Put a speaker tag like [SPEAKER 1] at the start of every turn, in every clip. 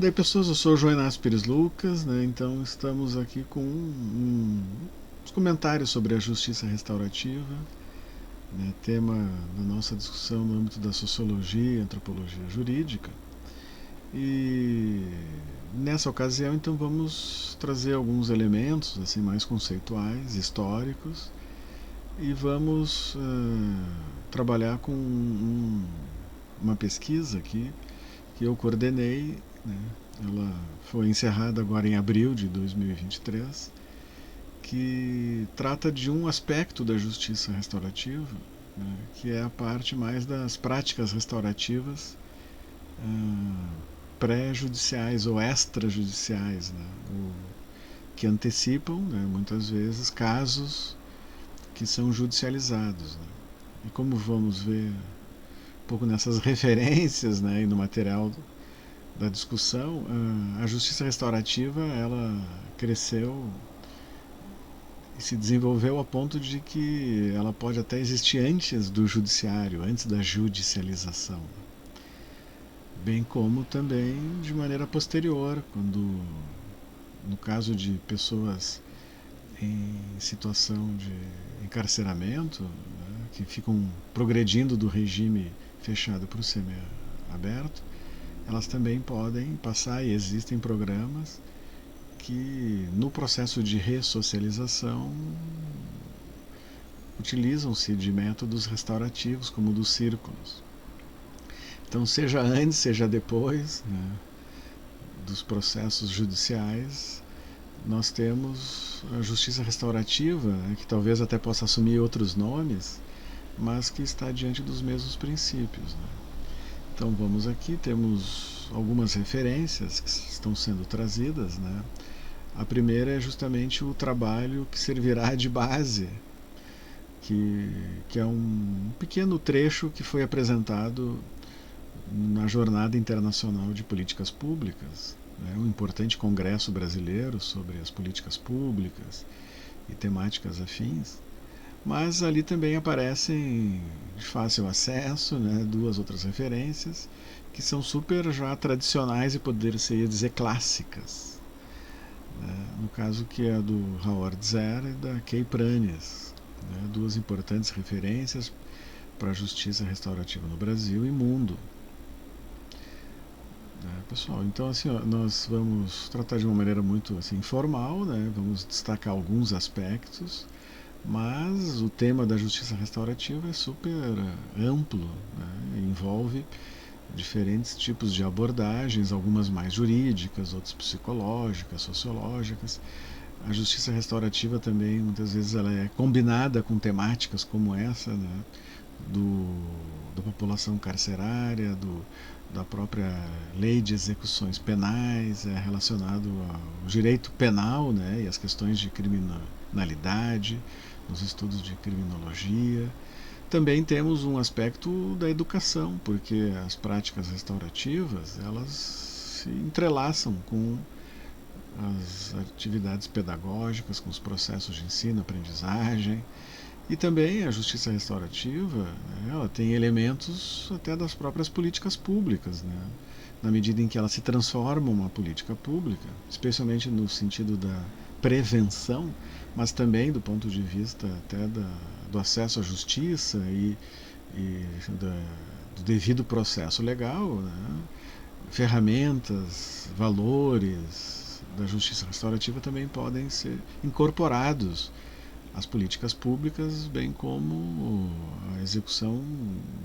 [SPEAKER 1] Daí, pessoas, eu sou o João Inácio Pires Lucas, né? Então estamos aqui com uns comentários sobre a justiça restaurativa, né? Tema da nossa discussão no âmbito da sociologia e antropologia jurídica. E nessa ocasião, então, vamos trazer alguns elementos assim mais conceituais, históricos, e vamos trabalhar com uma pesquisa aqui que eu coordenei, né? Ela foi encerrada agora em abril de 2023, que trata de um aspecto da justiça restaurativa, né? Que é a parte mais das práticas restaurativas pré-judiciais ou extrajudiciais, né? Que antecipam, né, muitas vezes, casos que são judicializados. Né? E como vamos ver um pouco nessas referências, né, e no material da discussão, a justiça restaurativa ela cresceu e se desenvolveu a ponto de que ela pode até existir antes do judiciário, antes da judicialização, bem como também de maneira posterior, quando, no caso de pessoas em situação de encarceramento, né, que ficam progredindo do regime fechado para o semi-aberto, elas também podem passar, e existem programas que no processo de ressocialização utilizam-se de métodos restaurativos como o dos círculos. Então, seja antes, seja depois, né, dos processos judiciais, nós temos a justiça restaurativa, né, que talvez até possa assumir outros nomes, mas que está diante dos mesmos princípios. Né? Então vamos aqui, temos algumas referências que estão sendo trazidas. Né? A primeira é justamente o trabalho que servirá de base, que é um pequeno trecho que foi apresentado na Jornada Internacional de Políticas Públicas, né, um importante congresso brasileiro sobre as políticas públicas e temáticas afins, mas ali também aparecem de fácil acesso, né, duas outras referências que são super já tradicionais e poderia dizer clássicas, né, no caso que é do Howard Zer e da Kay Pranes, né, duas importantes referências para a justiça restaurativa no Brasil e mundo. Pessoal, então assim, ó, nós vamos tratar de uma maneira muito assim, informal, né? Vamos destacar alguns aspectos, mas o tema da justiça restaurativa é super amplo, né? Envolve diferentes tipos de abordagens, algumas mais jurídicas, outras psicológicas, sociológicas. A justiça restaurativa também, muitas vezes, ela é combinada com temáticas como essa, né? do, da população carcerária, da própria lei de execuções penais, é relacionado ao direito penal, né, e as questões de criminalidade, nos estudos de criminologia. Também temos um aspecto da educação, porque as práticas restaurativas elas se entrelaçam com as atividades pedagógicas, com os processos de ensino, aprendizagem, e também a justiça restaurativa, né, ela tem elementos até das próprias políticas públicas, né, na medida em que ela se transforma uma política pública, especialmente no sentido da prevenção, mas também do ponto de vista até do acesso à justiça e do devido processo legal, né, ferramentas, valores da justiça restaurativa também podem ser incorporados as políticas públicas, bem como a execução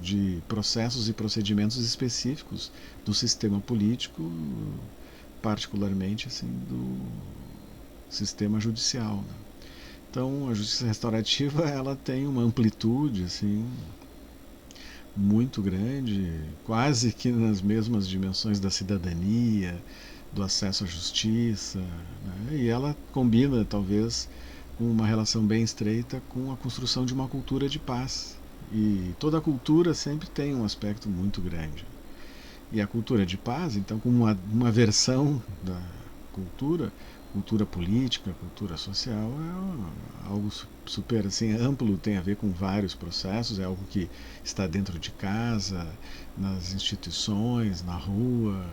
[SPEAKER 1] de processos e procedimentos específicos do sistema político, particularmente assim, do sistema judicial. Né? Então, a justiça restaurativa ela tem uma amplitude assim muito grande, quase que nas mesmas dimensões da cidadania, do acesso à justiça, né? E ela combina talvez com uma relação bem estreita com a construção de uma cultura de paz. E toda a cultura sempre tem um aspecto muito grande. E a cultura de paz, então, como uma versão da cultura, cultura política, cultura social, é algo super assim, amplo, tem a ver com vários processos, é algo que está dentro de casa, nas instituições, na rua,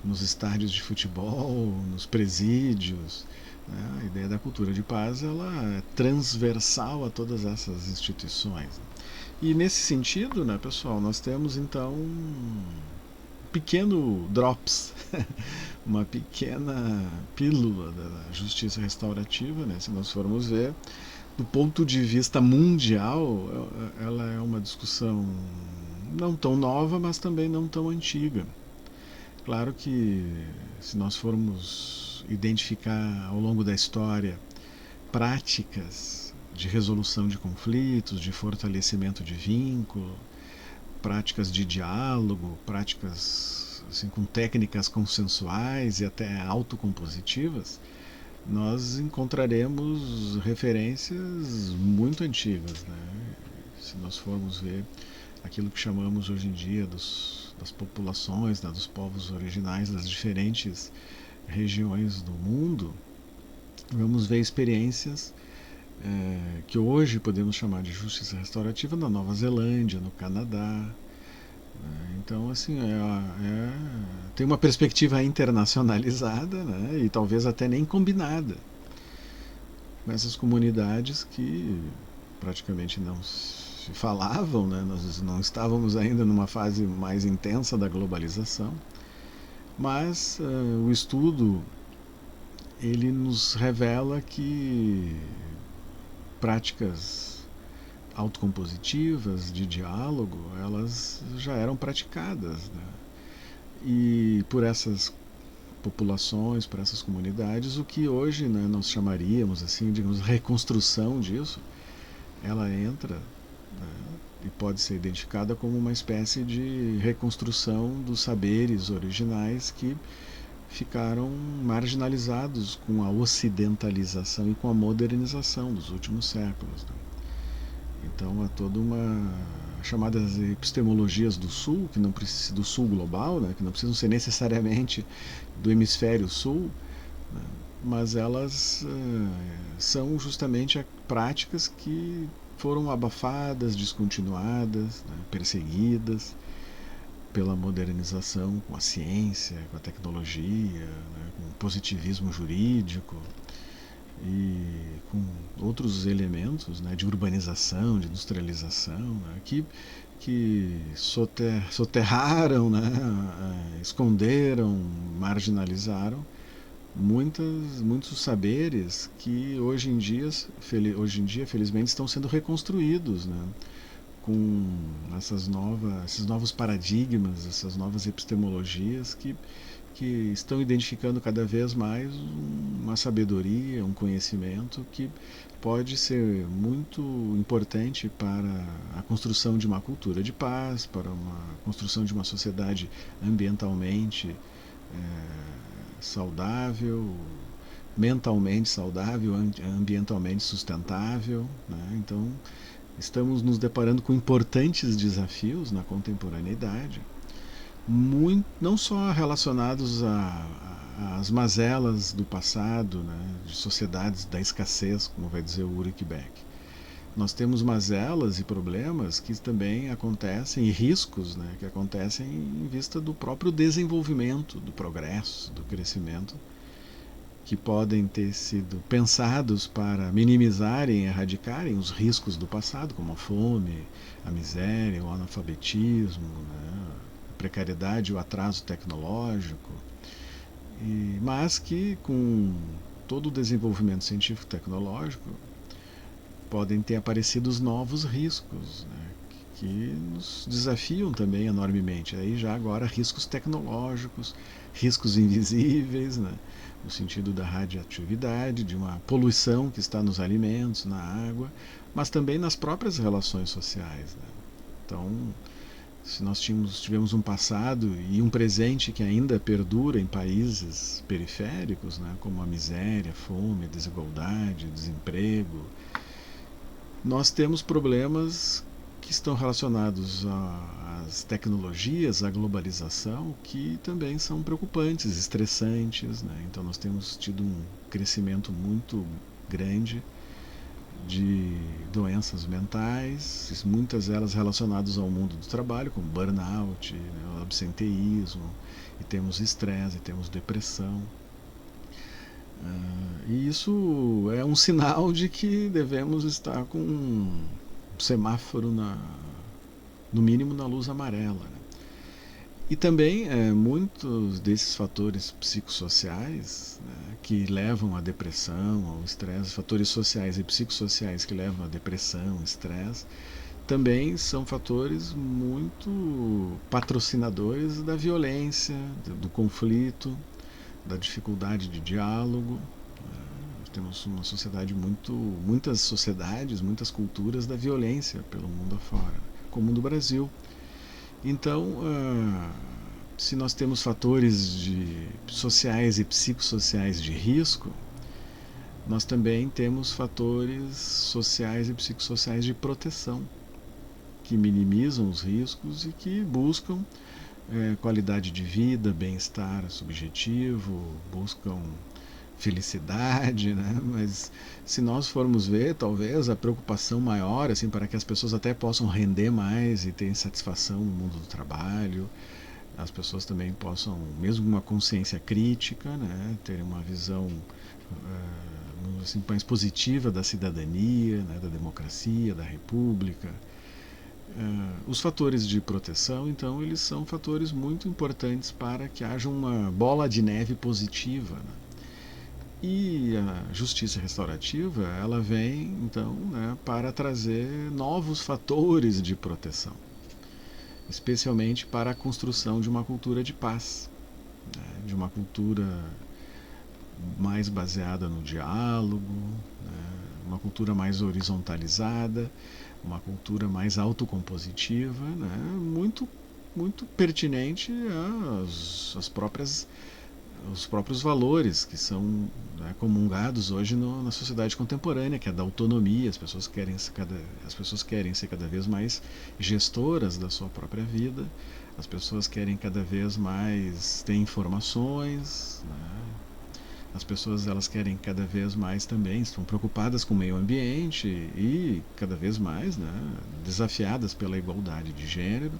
[SPEAKER 1] nos estádios de futebol, nos presídios. Né? A ideia da cultura de paz ela é transversal a todas essas instituições. E nesse sentido, né, pessoal, nós temos então um pequeno drops, uma pequena pílula da justiça restaurativa, né, se nós formos ver. Do ponto de vista mundial, ela é uma discussão não tão nova, mas também não tão antiga. Claro que se nós formos identificar ao longo da história práticas de resolução de conflitos, de fortalecimento de vínculo, práticas de diálogo, práticas assim, com técnicas consensuais e até autocompositivas, nós encontraremos referências muito antigas. Né? Se nós formos ver aquilo que chamamos hoje em dia das populações, né, dos povos originais das diferentes regiões do mundo, vamos ver experiências que hoje podemos chamar de justiça restaurativa na Nova Zelândia, no Canadá. Então, assim, tem uma perspectiva internacionalizada, né, e talvez até nem combinada com essas comunidades que praticamente não se falavam, né, nós não estávamos ainda numa fase mais intensa da globalização, mas o estudo ele nos revela que práticas autocompositivas, de diálogo, elas já eram praticadas. Né? E por essas populações, por essas comunidades, o que hoje, né, nós chamaríamos assim, digamos, reconstrução disso, ela entra, né, e pode ser identificada como uma espécie de reconstrução dos saberes originais que ficaram marginalizados com a ocidentalização e com a modernização dos últimos séculos. Né? Então há toda uma chamadas epistemologias do sul, que não precisa do sul global, né, que não precisam ser necessariamente do hemisfério sul, né, mas elas são justamente práticas que foram abafadas, descontinuadas, né, perseguidas pela modernização, com a ciência, com a tecnologia, né, com o positivismo jurídico e com outros elementos, né, de urbanização, de industrialização, né, que soterraram, né, esconderam, marginalizaram muitos saberes que hoje em dia, felizmente, estão sendo reconstruídos, né, com esses novos paradigmas, essas novas epistemologias que estão identificando cada vez mais uma sabedoria, um conhecimento que pode ser muito importante para a construção de uma cultura de paz, para uma construção de uma sociedade ambientalmente saudável, mentalmente saudável, ambientalmente sustentável. Né? Então, estamos nos deparando com importantes desafios na contemporaneidade, não só relacionados às mazelas do passado, né, de sociedades da escassez, como vai dizer o Ulrich Beck. Nós temos mazelas e problemas que também acontecem, e riscos, né, que acontecem em vista do próprio desenvolvimento, do progresso, do crescimento, que podem ter sido pensados para minimizarem e erradicarem os riscos do passado, como a fome, a miséria, o analfabetismo, né, a precariedade, o atraso tecnológico, mas que com todo o desenvolvimento científico-tecnológico podem ter aparecido os novos riscos, né, que nos desafiam também enormemente. Aí já agora riscos tecnológicos, riscos invisíveis, né, no sentido da radioatividade, de uma poluição que está nos alimentos, na água, mas também nas próprias relações sociais. Né? Então, se nós tivemos um passado e um presente que ainda perdura em países periféricos, né, como a miséria, a fome, a desigualdade, o desemprego, nós temos problemas que estão relacionados às tecnologias, à globalização, que também são preocupantes, estressantes. Né? Então nós temos tido um crescimento muito grande de doenças mentais, muitas delas relacionadas ao mundo do trabalho, como burnout, né, absenteísmo, e temos estresse, e temos depressão. E isso é um sinal de que devemos estar com um semáforo, no mínimo, na luz amarela. Né? E também muitos desses fatores psicossociais, né, que levam à depressão, ao estresse, fatores sociais e psicossociais que levam à depressão, estresse, também são fatores muito patrocinadores da violência, do conflito, da dificuldade de diálogo. Temos uma sociedade muitas sociedades, muitas culturas da violência pelo mundo afora, como no Brasil. Então, se nós temos fatores sociais e psicossociais de risco, nós também temos fatores sociais e psicossociais de proteção, que minimizam os riscos e que buscam qualidade de vida, bem-estar subjetivo, buscam felicidade, né? Mas se nós formos ver, talvez a preocupação maior, assim, para que as pessoas até possam render mais e terem satisfação no mundo do trabalho, as pessoas também possam, mesmo com uma consciência crítica, né, terem uma visão assim, mais positiva da cidadania, né, da democracia, da república. Os fatores de proteção, então, eles são fatores muito importantes para que haja uma bola de neve positiva, né? E a justiça restaurativa, ela vem, então, né, para trazer novos fatores de proteção, especialmente para a construção de uma cultura de paz, né, de uma cultura mais baseada no diálogo, né, uma cultura mais horizontalizada, uma cultura mais autocompositiva, né, muito pertinente às próprias os próprios valores que são, né, comungados hoje na sociedade contemporânea, que é da autonomia. As pessoas querem ser cada vez mais gestoras da sua própria vida, as pessoas querem cada vez mais ter informações, né? As pessoas elas querem cada vez mais também, estão preocupadas com o meio ambiente e cada vez mais, né, desafiadas pela igualdade de gênero.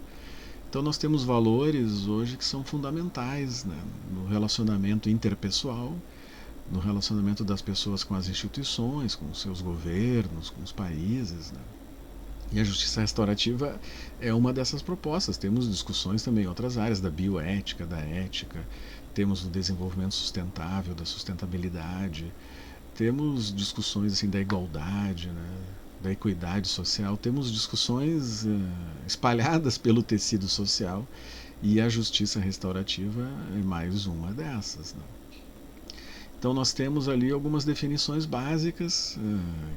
[SPEAKER 1] Então nós temos valores hoje que são fundamentais, né, no relacionamento interpessoal, no relacionamento das pessoas com as instituições, com os seus governos, com os países. Né? E a justiça restaurativa é uma dessas propostas. Temos discussões também em outras áreas, da bioética, da ética, temos o desenvolvimento sustentável, da sustentabilidade, temos discussões assim, da igualdade, né? Da equidade social, temos discussões espalhadas pelo tecido social, e a justiça restaurativa é mais uma dessas. Né? Então nós temos ali algumas definições básicas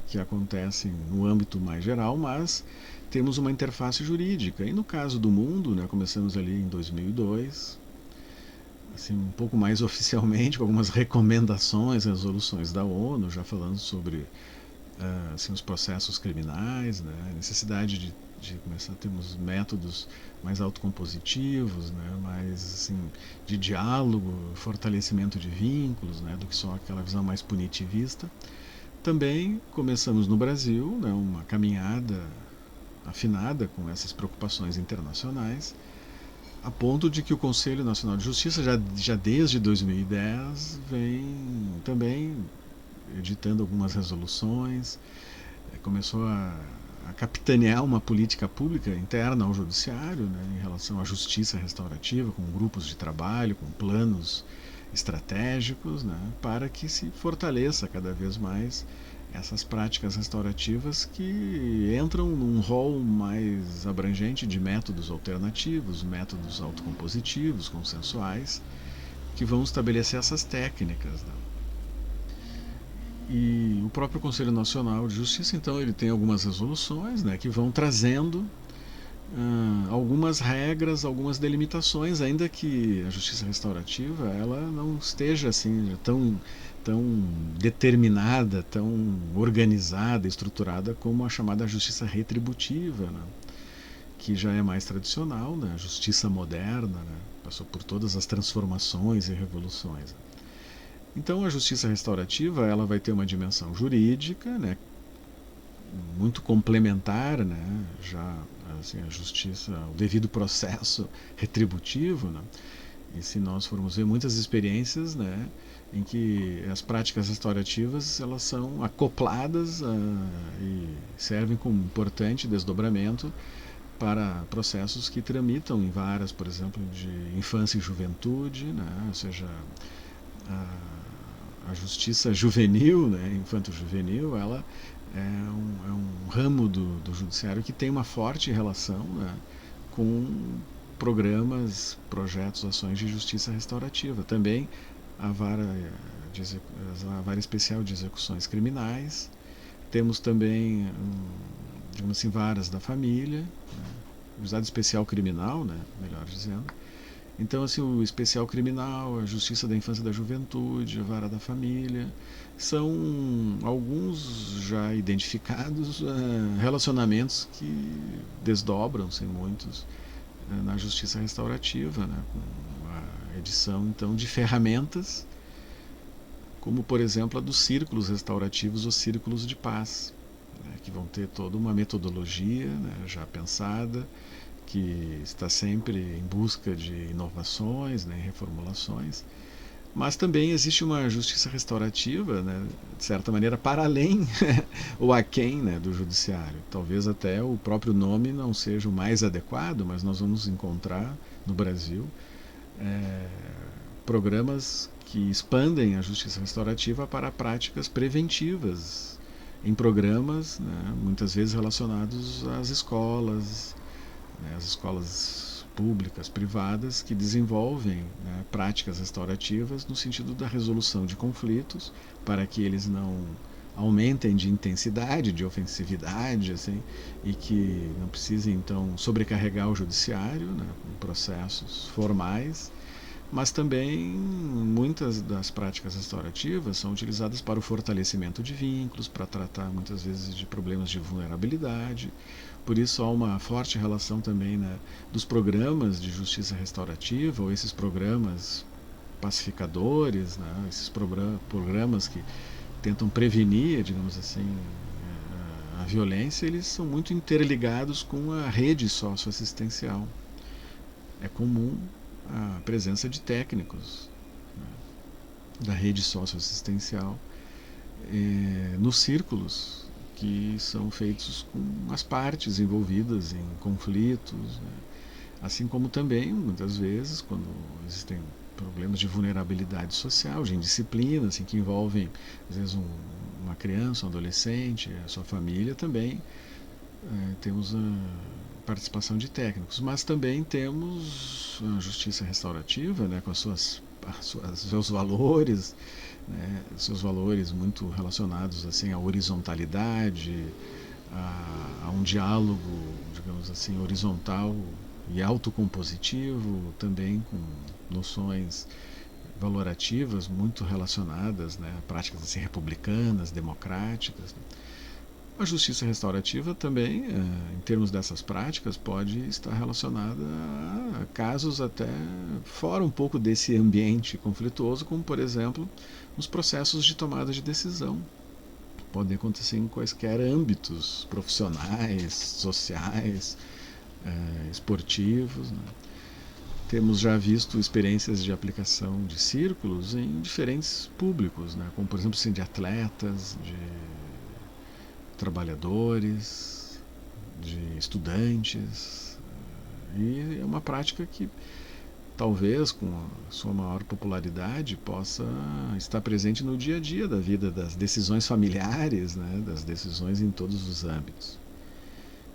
[SPEAKER 1] que acontecem no âmbito mais geral, mas temos uma interface jurídica. E no caso do mundo, né, começamos ali em 2002, assim, um pouco mais oficialmente, com algumas recomendações, resoluções da ONU, já falando sobre assim, os processos criminais, né, a necessidade de começar a termos métodos mais autocompositivos, né, mais assim, de diálogo, fortalecimento de vínculos, né, do que só aquela visão mais punitivista. Também começamos no Brasil, né, uma caminhada afinada com essas preocupações internacionais, a ponto de que o Conselho Nacional de Justiça, já desde 2010, vem também editando algumas resoluções, começou a capitanear uma política pública interna ao judiciário, né, em relação à justiça restaurativa, com grupos de trabalho, com planos estratégicos, né, para que se fortaleça cada vez mais essas práticas restaurativas que entram num rol mais abrangente de métodos alternativos, métodos autocompositivos, consensuais, que vão estabelecer essas técnicas. Né. E o próprio Conselho Nacional de Justiça, então, ele tem algumas resoluções, né, que vão trazendo algumas regras, algumas delimitações, ainda que a justiça restaurativa ela não esteja assim tão determinada, tão organizada, estruturada como a chamada justiça retributiva, né, que já é mais tradicional, né, a justiça moderna, né, passou por todas as transformações e revoluções. Então a justiça restaurativa ela vai ter uma dimensão jurídica, né, muito complementar, né, já assim, a justiça, o devido processo retributivo, né, e se nós formos ver muitas experiências, né, em que as práticas restaurativas elas são acopladas e servem como importante desdobramento para processos que tramitam em varas, por exemplo, de infância e juventude, né, ou seja, a justiça juvenil, né, infanto-juvenil, ela é um ramo do judiciário que tem uma forte relação, né, com programas, projetos, ações de justiça restaurativa. Também a vara, a vara especial de execuções criminais. Temos também, digamos assim, varas da família, né, juizado especial criminal, né, melhor dizendo. Então, assim, o especial criminal, a justiça da infância e da juventude, a vara da família, são alguns já identificados relacionamentos que desdobram-se muitos na justiça restaurativa, né, com a edição, então, de ferramentas, como, por exemplo, a dos círculos restaurativos ou círculos de paz, né, que vão ter toda uma metodologia, né, já pensada, que está sempre em busca de inovações, né, reformulações, mas também existe uma justiça restaurativa, né, de certa maneira, para além ou aquém, né, do judiciário. Talvez até o próprio nome não seja o mais adequado, mas nós vamos encontrar no Brasil é, programas que expandem a justiça restaurativa para práticas preventivas em programas, né, muitas vezes relacionados às escolas, né, as escolas públicas, privadas, que desenvolvem, né, práticas restaurativas no sentido da resolução de conflitos, para que eles não aumentem de intensidade, de ofensividade, assim, e que não precisem, então, sobrecarregar o judiciário, né, com processos formais. Mas também muitas das práticas restaurativas são utilizadas para o fortalecimento de vínculos, para tratar muitas vezes de problemas de vulnerabilidade. Por isso há uma forte relação também, né, dos programas de justiça restaurativa, ou esses programas pacificadores, né, esses programas que tentam prevenir, digamos assim, a violência, eles são muito interligados com a rede socioassistencial. É comum a presença de técnicos, né, da rede socioassistencial nos círculos que são feitos com as partes envolvidas em conflitos, né, assim como também, muitas vezes, quando existem problemas de vulnerabilidade social, de indisciplina, assim, que envolvem, às vezes, uma criança, um adolescente, a sua família, também temos a participação de técnicos, mas também temos a justiça restaurativa, né, com seus valores, né, seus valores muito relacionados assim à horizontalidade, a um diálogo, digamos assim, horizontal e autocompositivo, também com noções valorativas muito relacionadas, né, a práticas assim, republicanas, democráticas. Né. A justiça restaurativa também, em termos dessas práticas, pode estar relacionada a casos até fora um pouco desse ambiente conflituoso, como, por exemplo, nos processos de tomada de decisão. Podem acontecer em quaisquer âmbitos profissionais, sociais, esportivos. Né. Temos já visto experiências de aplicação de círculos em diferentes públicos, né, como, por exemplo, assim, de atletas, de trabalhadores, de estudantes, e é uma prática que talvez com a sua maior popularidade possa estar presente no dia a dia da vida, das decisões familiares, né, das decisões em todos os âmbitos.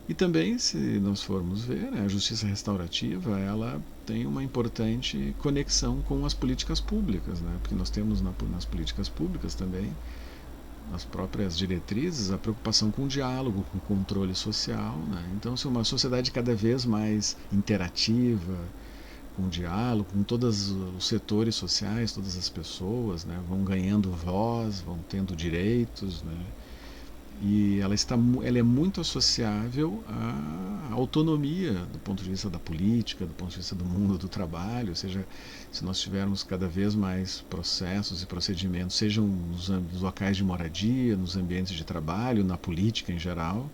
[SPEAKER 1] E também, se nós formos ver, né, a justiça restaurativa ela tem uma importante conexão com as políticas públicas, né, porque nós temos nas políticas públicas também nas próprias diretrizes, a preocupação com o diálogo, com o controle social. Né? Então, se uma sociedade cada vez mais interativa, com diálogo, com todos os setores sociais, todas as pessoas, né, vão ganhando voz, vão tendo direitos, né, E ela é muito associável à autonomia do ponto de vista da política, do ponto de vista do mundo do trabalho, ou seja, se nós tivermos cada vez mais processos e procedimentos, sejam nos locais de moradia, nos ambientes de trabalho, na política em geral,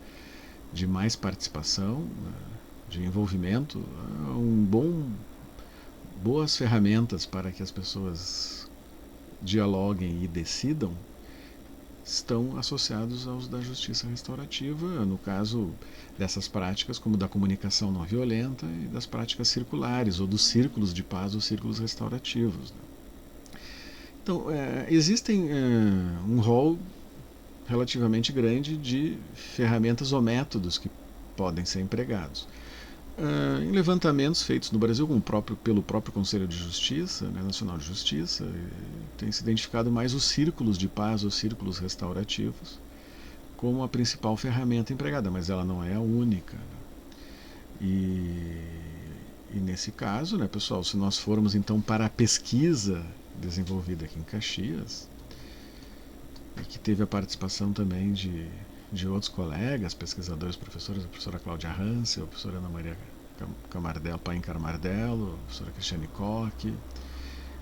[SPEAKER 1] de mais participação, de envolvimento, boas ferramentas para que as pessoas dialoguem e decidam estão associados aos da justiça restaurativa, no caso dessas práticas como da comunicação não violenta e das práticas circulares, ou dos círculos de paz ou círculos restaurativos. Então, existem um rol relativamente grande de ferramentas ou métodos que podem ser empregados. Em levantamentos feitos no Brasil pelo próprio Conselho de Justiça, né, Nacional de Justiça, tem se identificado mais os círculos de paz, os círculos restaurativos, como a principal ferramenta empregada, mas ela não é a única. E nesse caso, né, pessoal, se nós formos então para a pesquisa desenvolvida aqui em Caxias, e que teve a participação também de outros colegas, pesquisadores, professores, a professora Cláudia Hansel, a professora Ana Maria Paim Carmardello, a professora Cristiane Koch.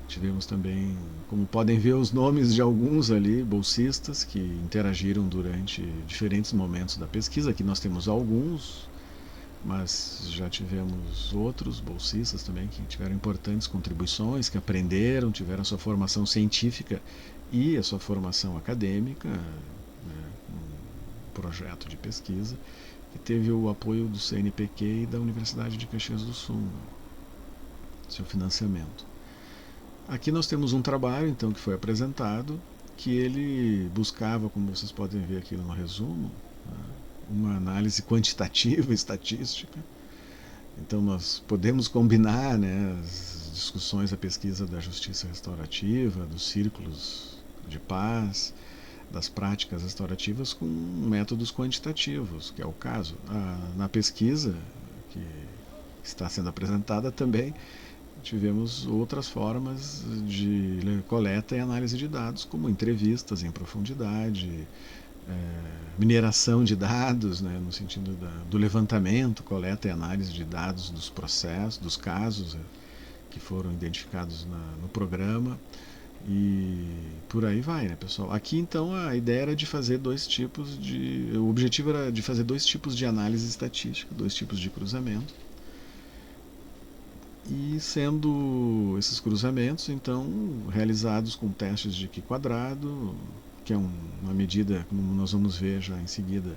[SPEAKER 1] Tivemos também, como podem ver, os nomes de alguns ali, bolsistas, que interagiram durante diferentes momentos da pesquisa. Aqui nós temos alguns, mas já tivemos outros bolsistas também que tiveram importantes contribuições, que aprenderam, tiveram a sua formação científica e a sua formação acadêmica, projeto de pesquisa, que teve o apoio do CNPq e da Universidade de Caxias do Sul, seu financiamento. Aqui nós temos um trabalho, então, que foi apresentado, que ele buscava, como vocês podem ver aqui no resumo, uma análise quantitativa, estatística. Então nós podemos combinar, né, as discussões da pesquisa da justiça restaurativa, dos círculos de paz, das práticas restaurativas com métodos quantitativos, que é o caso. Na pesquisa que está sendo apresentada também tivemos outras formas de coleta e análise de dados, como entrevistas em profundidade, mineração de dados, né, no sentido do levantamento, coleta e análise de dados dos processos, dos casos que foram identificados no programa. E por aí vai, né, pessoal? Aqui então a ideia era de fazer o objetivo era de fazer dois tipos de análise estatística, dois tipos de cruzamento. E sendo esses cruzamentos então realizados com testes de Q quadrado, que é uma medida, como nós vamos ver já em seguida,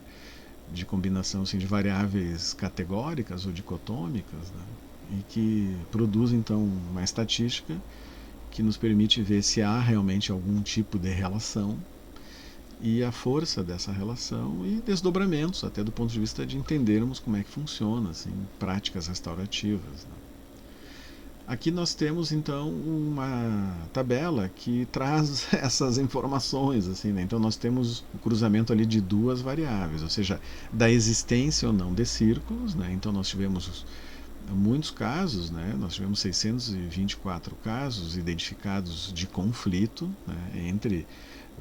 [SPEAKER 1] de combinação assim, de variáveis categóricas ou dicotômicas, né, e que produz então uma estatística que nos permite ver se há realmente algum tipo de relação e a força dessa relação e desdobramentos, até do ponto de vista de entendermos como é que funciona, assim, práticas restaurativas. Né? Aqui nós temos então uma tabela que traz essas informações, assim, né? Então nós temos o cruzamento ali de duas variáveis, ou seja, da existência ou não de círculos, né? Então nós tivemos muitos casos, né? Nós tivemos 624 casos identificados de conflito, né? Entre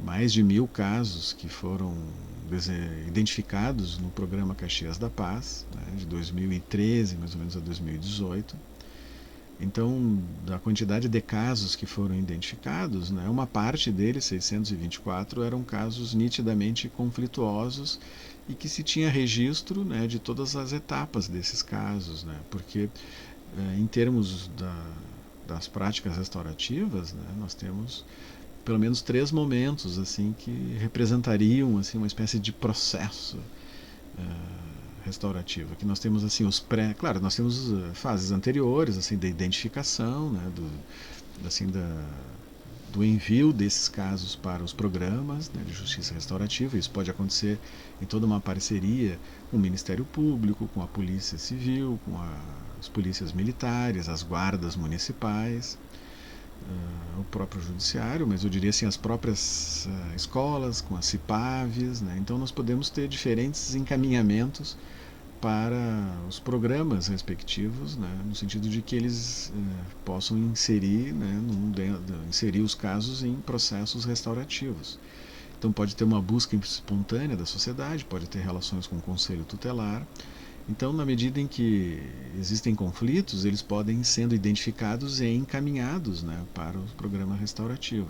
[SPEAKER 1] mais de 1000 casos que foram identificados no programa Caxias da Paz, né? De 2013 mais ou menos a 2018. Então, da quantidade de casos que foram identificados, né, uma parte deles, 624, eram casos nitidamente conflituosos e que se tinha registro, né, de todas as etapas desses casos, né, porque em termos das práticas restaurativas, né, nós temos pelo menos 3 momentos assim que representariam assim uma espécie de processo restaurativa, que nós temos assim claro, nós temos fases anteriores assim da identificação, né, do envio desses casos para os programas, né, de justiça restaurativa. Isso pode acontecer em toda uma parceria com o Ministério Público, com a Polícia Civil, com as polícias militares, as guardas municipais, o próprio judiciário, mas eu diria assim as próprias escolas, com as CIPAVs, né? Então nós podemos ter diferentes encaminhamentos para os programas respectivos, né? No sentido de que eles possam inserir, né, inserir os casos em processos restaurativos. Então pode ter uma busca espontânea da sociedade, pode ter relações com o conselho tutelar. Então, na medida em que existem conflitos, eles podem ir sendo identificados e encaminhados, né, para o programa restaurativo.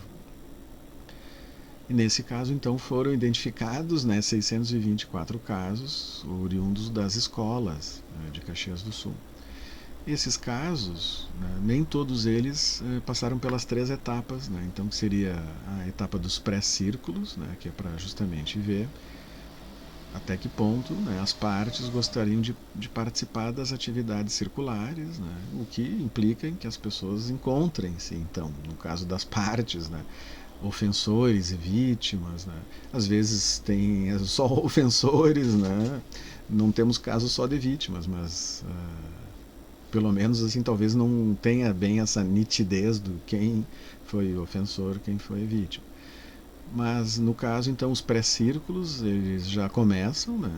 [SPEAKER 1] E nesse caso, então, foram identificados, né, 624 casos oriundos das escolas, né, de Caxias do Sul. Esses casos, né, nem todos eles passaram pelas 3 etapas, né, então que seria a etapa dos pré-círculos, né, que é para justamente ver até que ponto, né, as partes gostariam de participar das atividades circulares, né, o que implica em que as pessoas encontrem-se, então, no caso das partes, né, ofensores e vítimas, né, às vezes tem só ofensores, né, não temos casos só de vítimas, mas pelo menos assim talvez não tenha bem essa nitidez do quem foi ofensor, quem foi vítima. Mas no caso, então, os pré-círculos, eles já começam, né,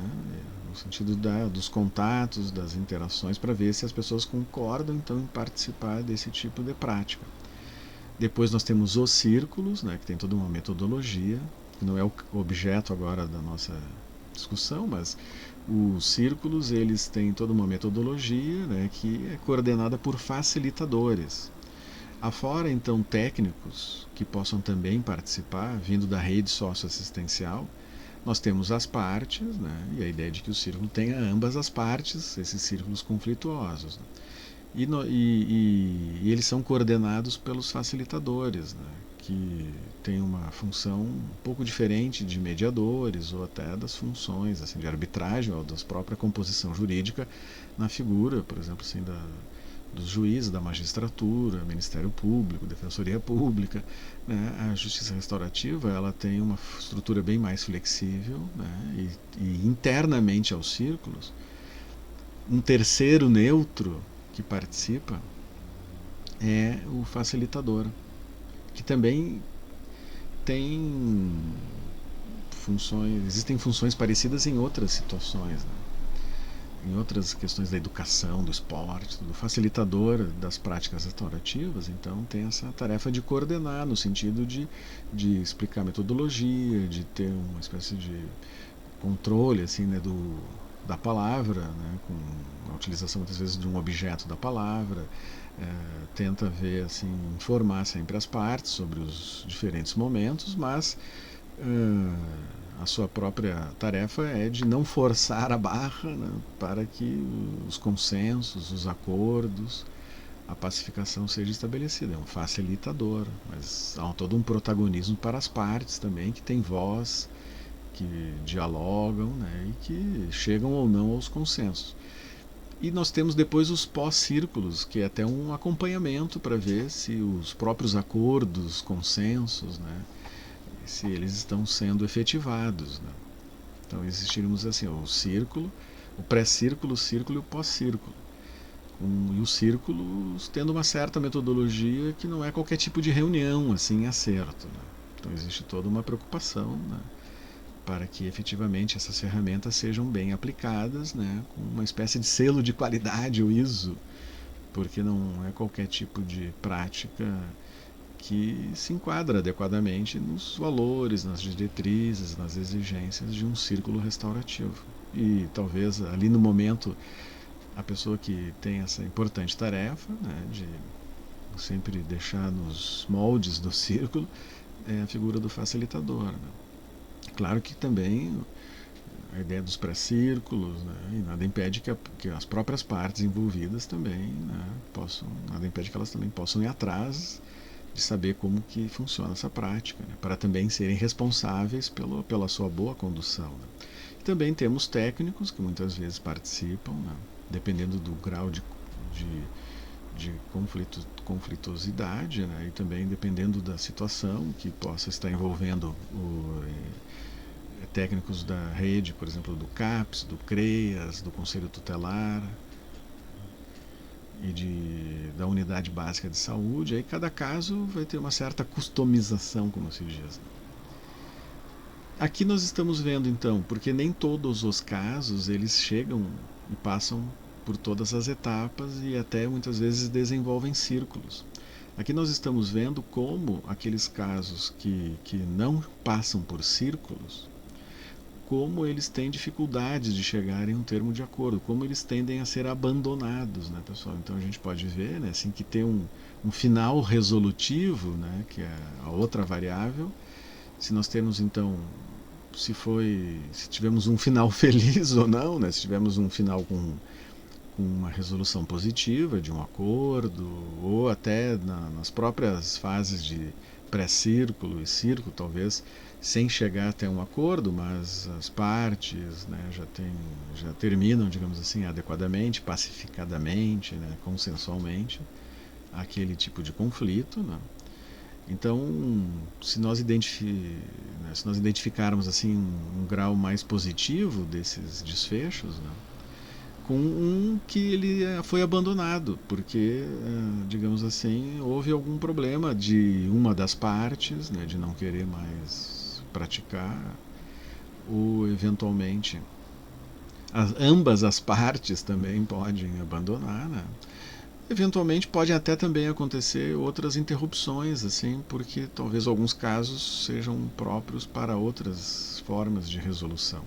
[SPEAKER 1] no sentido dos contatos, das interações, para ver se as pessoas concordam, então, em participar desse tipo de prática. Depois nós temos os círculos, né, que tem toda uma metodologia, que não é o objeto agora da nossa discussão, mas os círculos, eles têm toda uma metodologia, né, que é coordenada por facilitadores. Afora, então, técnicos que possam também participar, vindo da rede socioassistencial, nós temos as partes, né, e a ideia de que o círculo tenha ambas as partes, esses círculos conflituosos. Né, e eles são coordenados pelos facilitadores, né, que tem uma função um pouco diferente de mediadores ou até das funções assim, de arbitragem ou da própria composição jurídica na figura, por exemplo, assim, dos juízes, da magistratura, Ministério Público, Defensoria Pública. Né? A justiça restaurativa ela tem uma estrutura bem mais flexível, né? E internamente aos círculos, um terceiro neutro que participa é o facilitador, que também tem funções, existem funções parecidas em outras situações, né? Em outras questões da educação, do esporte, do facilitador das práticas restaurativas, então tem essa tarefa de coordenar, no sentido de explicar a metodologia, de ter uma espécie de controle assim, né, da palavra, né, com a utilização muitas vezes de um objeto da palavra, tenta ver, assim, informar sempre as partes sobre os diferentes momentos, mas a sua própria tarefa é de não forçar a barra, né, para que os consensos, os acordos, a pacificação seja estabelecida. É um facilitador, mas há todo um protagonismo para as partes também, que têm voz, que dialogam, né, e que chegam ou não aos consensos. E nós temos depois os pós-círculos, que é até um acompanhamento para ver se os próprios acordos, consensos, né, se eles estão sendo efetivados. Né? Então existiríamos assim, o círculo, o pré-círculo, o círculo e o pós-círculo. E os círculos tendo uma certa metodologia que não é qualquer tipo de reunião assim acerto. Né? Então existe toda uma preocupação, né, para que efetivamente essas ferramentas sejam bem aplicadas, né, com uma espécie de selo de qualidade, o ISO, porque não é qualquer tipo de prática que se enquadra adequadamente nos valores, nas diretrizes, nas exigências de um círculo restaurativo. E talvez ali no momento a pessoa que tem essa importante tarefa, né, de sempre deixar nos moldes do círculo, é a figura do facilitador. Né? Claro que também a ideia dos pré-círculos, né, e nada impede que as próprias partes envolvidas também, né, nada impede que elas também possam ir atrás de saber como que funciona essa prática, né, para também serem responsáveis pela sua boa condução. Né. E também temos técnicos que muitas vezes participam, né, dependendo do grau de conflituosidade, né, e também dependendo da situação que possa estar envolvendo técnicos da rede, por exemplo, do CAPS, do CREAS, do Conselho Tutelar e da Unidade Básica de Saúde. Aí cada caso vai ter uma certa customização, como se diz. Aqui nós estamos vendo então, porque nem todos os casos eles chegam e passam por todas as etapas e até muitas vezes desenvolvem círculos. Aqui nós estamos vendo como aqueles casos que não passam por círculos, como eles têm dificuldades de chegar em um termo de acordo, como eles tendem a ser abandonados, né, pessoal? Então a gente pode ver, né, assim, que tem um final resolutivo, né, que é a outra variável. Se nós temos então, se tivemos um final feliz ou não, né, se tivemos um final com uma resolução positiva de um acordo, ou até nas próprias fases de pré-círculo e círculo, talvez sem chegar até um acordo, mas as partes, né, já terminam, digamos assim, adequadamente, pacificadamente, né, consensualmente, aquele tipo de conflito, né? Então, se nós identificarmos assim um grau mais positivo desses desfechos, né, com um que ele foi abandonado, porque, digamos assim, houve algum problema de uma das partes, né, de não querer mais praticar, ou eventualmente ambas as partes também podem abandonar, né? Eventualmente podem até também acontecer outras interrupções, assim, porque talvez alguns casos sejam próprios para outras formas de resolução.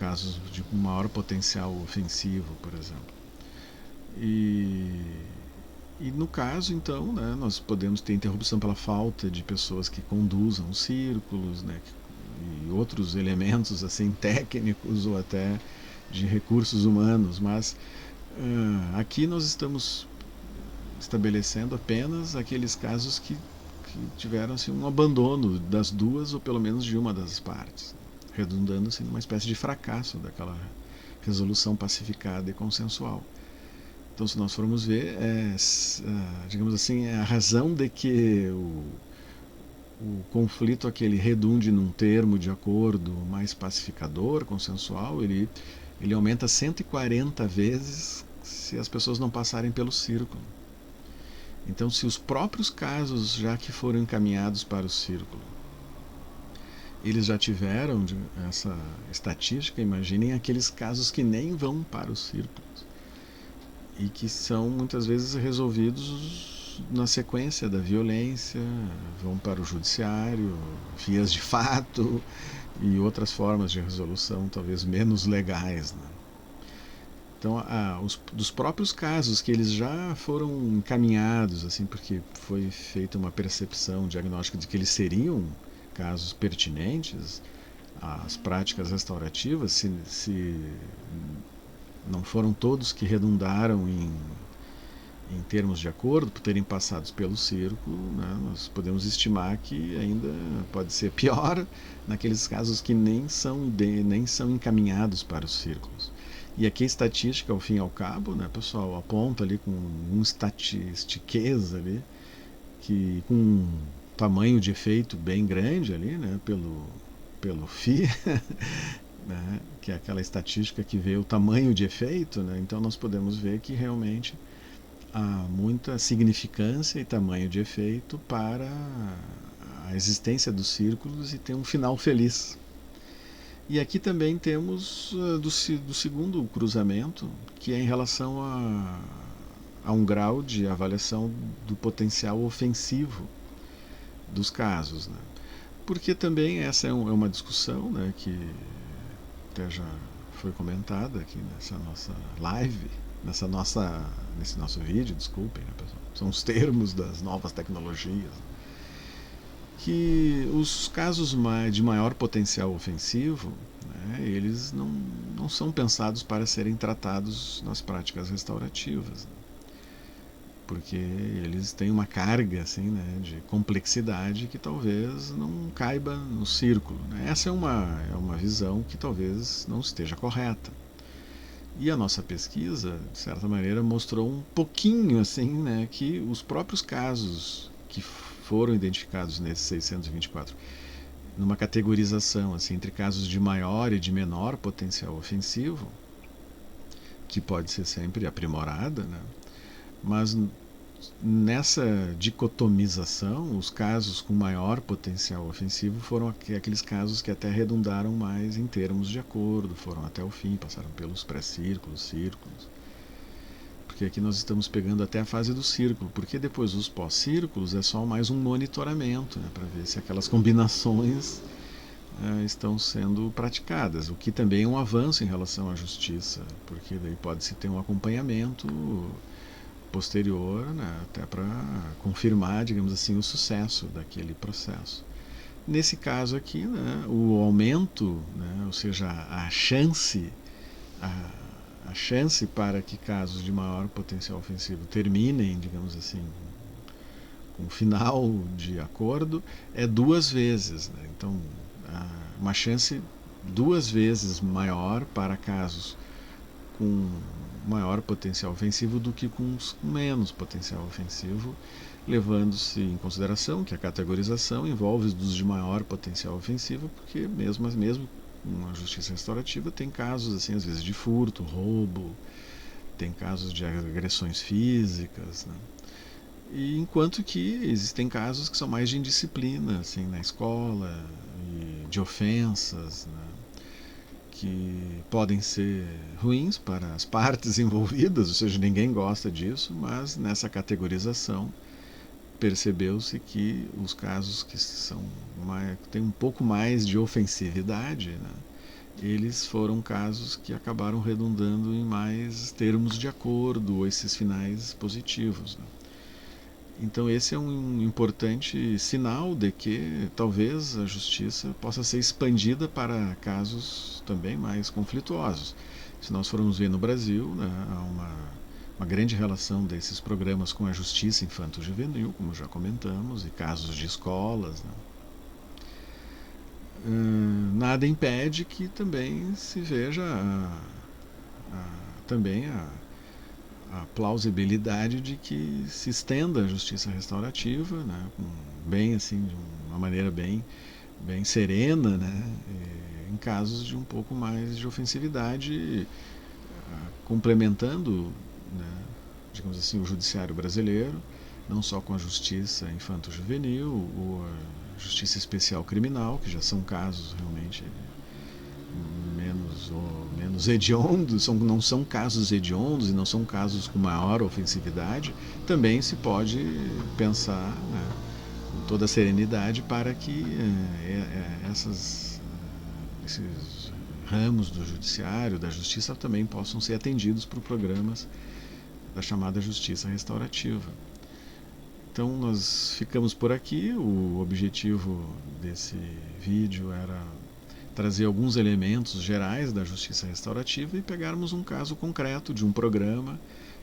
[SPEAKER 1] Casos de maior potencial ofensivo, por exemplo. E, e no caso, então, né, nós podemos ter interrupção pela falta de pessoas que conduzam os círculos, né, e outros elementos assim técnicos ou até de recursos humanos, mas aqui nós estamos estabelecendo apenas aqueles casos que tiveram assim, um abandono das duas ou pelo menos de uma das partes, redundando assim, numa espécie de fracasso daquela resolução pacificada e consensual. Então, se nós formos ver, digamos assim, a razão de que o conflito aquele redunde num termo de acordo mais pacificador, consensual, ele aumenta 140 vezes se as pessoas não passarem pelo círculo. Então, se os próprios casos já que foram encaminhados para o círculo, eles já tiveram essa estatística, imaginem aqueles casos que nem vão para os círculos e que são muitas vezes resolvidos na sequência da violência, vão para o judiciário, vias de fato e outras formas de resolução talvez menos legais, né? Então, dos próprios casos que eles já foram encaminhados, assim, porque foi feita uma percepção diagnóstica de que eles seriam casos pertinentes às práticas restaurativas, se não foram todos que redundaram em termos de acordo, por terem passado pelo círculo, né, nós podemos estimar que ainda pode ser pior naqueles casos que nem são encaminhados para os círculos. E aqui a estatística, ao fim e ao cabo, né, pessoal, aponta ali com um estatistiquez ali, que com um tamanho de efeito bem grande ali, né, pelo FI, né, que é aquela estatística que vê o tamanho de efeito, né, então nós podemos ver que realmente há muita significância e tamanho de efeito para a existência dos círculos e ter um final feliz. E aqui também temos do segundo cruzamento, que é em relação a um grau de avaliação do potencial ofensivo dos casos, né? Porque também essa é uma discussão, né, que até já foi comentada aqui nessa nossa live, nesse nosso vídeo, desculpem, né, pessoal? São os termos das novas tecnologias, que os casos de maior potencial ofensivo, né, eles não são pensados para serem tratados nas práticas restaurativas, né, porque eles têm uma carga assim, né, de complexidade que talvez não caiba no círculo, né? Essa é uma visão que talvez não esteja correta. E a nossa pesquisa, de certa maneira, mostrou um pouquinho assim, né, que os próprios casos que foram identificados nesses 624, numa categorização assim, entre casos de maior e de menor potencial ofensivo, que pode ser sempre aprimorada, né, mas nessa dicotomização, os casos com maior potencial ofensivo foram aqueles casos que até redundaram mais em termos de acordo, foram até o fim, passaram pelos pré-círculos, círculos. porque aqui nós estamos pegando até a fase do círculo, porque depois os pós-círculos é só mais um monitoramento, né, para ver se aquelas combinações estão sendo praticadas, o que também é um avanço em relação à justiça, porque daí pode-se ter um acompanhamento posterior, né, até para confirmar, digamos assim, o sucesso daquele processo. Nesse caso aqui, né, o aumento, né, ou seja, a, a chance para que casos de maior potencial ofensivo terminem, digamos assim, com final de acordo, é 2 vezes. Né? Então, uma chance 2 vezes maior para casos com maior potencial ofensivo do que com os com menos potencial ofensivo, levando-se em consideração que a categorização envolve os de maior potencial ofensivo, porque mesmo uma justiça restaurativa tem casos, assim, às vezes de furto, roubo, tem casos de agressões físicas, né? E enquanto que existem casos que são mais de indisciplina, assim, na escola, e de ofensas, né, que podem ser ruins para as partes envolvidas, ou seja, ninguém gosta disso, mas nessa categorização percebeu-se que os casos que têm um pouco mais de ofensividade, né, eles foram casos que acabaram redundando em mais termos de acordo, ou esses finais positivos. Né. Então esse é um importante sinal de que talvez a justiça possa ser expandida para casos também mais conflituosos. Se nós formos ver no Brasil, né, há uma grande relação desses programas com a justiça infanto-juvenil, como já comentamos, e casos de escolas. Né. Nada impede que também se veja também a plausibilidade de que se estenda a justiça restaurativa, né, bem assim, de uma maneira bem serena, né, em casos de um pouco mais de ofensividade, complementando, né, digamos assim, o judiciário brasileiro, não só com a justiça infanto-juvenil, ou a justiça especial criminal, que já são casos realmente menos hediondos, não são casos hediondos e não são casos com maior ofensividade, também se pode pensar, né, com toda a serenidade para que esses ramos do judiciário, da justiça, também possam ser atendidos por programas da chamada justiça restaurativa. Então nós ficamos por aqui. O objetivo desse vídeo era trazer alguns elementos gerais da justiça restaurativa e pegarmos um caso concreto de um programa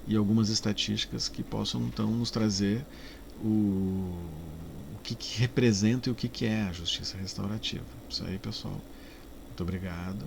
[SPEAKER 1] e algumas estatísticas que possam então nos trazer o que representa e o que é a justiça restaurativa. Isso aí, pessoal. Muito obrigado.